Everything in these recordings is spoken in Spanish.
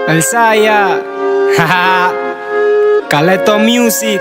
El Saya, jaja, Caleto Music.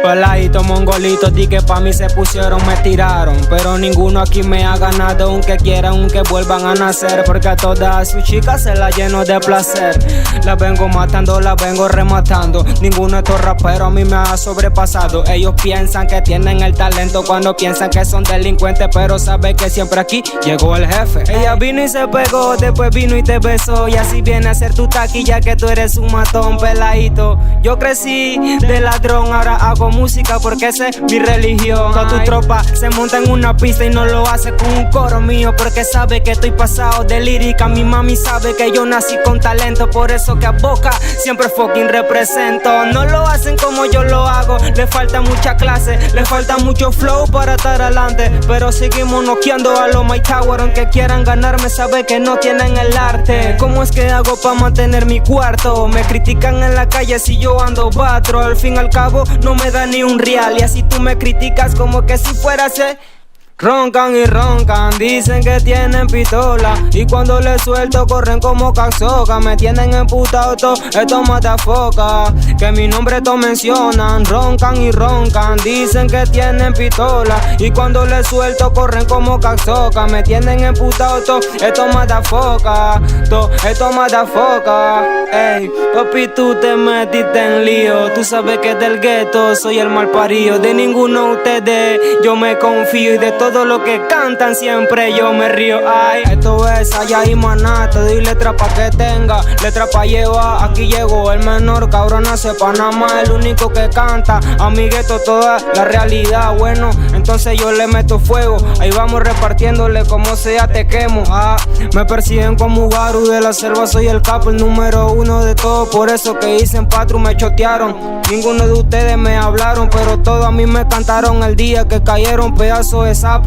Peladito, mongolito, di que pa' mí se pusieron, me tiraron. Pero ninguno aquí me ha ganado, aunque quieran, aunque vuelvan a nacer. Porque a todas sus chicas se las lleno de placer. Las vengo matando, las vengo rematando. Ninguno de estos raperos a mí me ha sobrepasado. Ellos piensan que tienen el talento cuando piensan que son delincuentes, pero saben que siempre aquí llegó el jefe. Ella vino y se pegó, después vino y te besó. Y así viene a ser tu taquilla, que tú eres un matón, peladito. Yo crecí de ladrón, ahora hago música porque esa es mi religión. Toda tu tropa se monta en una pista y no lo hace con un coro mío, porque sabe que estoy pasado de lírica. Mi mami sabe que yo nací con talento, por eso que a Boca siempre fucking represento. No lo hacen como yo lo hago, le falta mucha clase, le falta mucho flow para estar adelante. Pero seguimos noqueando a los My Tower, aunque quieran ganarme, sabe que no tienen el arte. ¿Cómo es que hago para mantener mi cuarto? Me critican en la calle si yo ando batro, al fin y al cabo no me da ni un real. Y así tú me criticas como que si fuera roncan y roncan, dicen que tienen pistola, y cuando les suelto corren como caxoca. Me tienen emputado estos matafocas, que mi nombre todos mencionan. Roncan y roncan, dicen que tienen pistola, y cuando les suelto corren como caxoca. Me tienen emputado estos matafocas, estos matafocas. Ey, papi, tú te metiste en lío, tú sabes que del gueto soy el mal parido. De ninguno de ustedes yo me confío, y de todo lo que cantan siempre yo me río. Ay, esto es allá y maná, te doy letra pa' que tenga, letra pa' llevar. Aquí llegó el menor, cabrón, nace Panamá, el único que canta. Amigueto, toda la realidad. Bueno, entonces yo le meto fuego, ahí vamos repartiéndole, como sea te quemo. Me persiguen como Garu de la selva, soy el capo, el número uno de todo. Por eso que dicen patru me chotearon. Ninguno de ustedes me hablaron, pero todos a mí me cantaron el día que cayeron pedazos de sapo.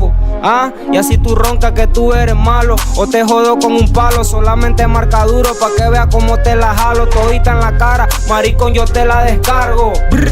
Y así tú roncas que tú eres malo, o te jodo con un palo. Solamente marca duro pa' que veas cómo te la jalo. Todita en la cara, maricón, yo te la descargo. Brr.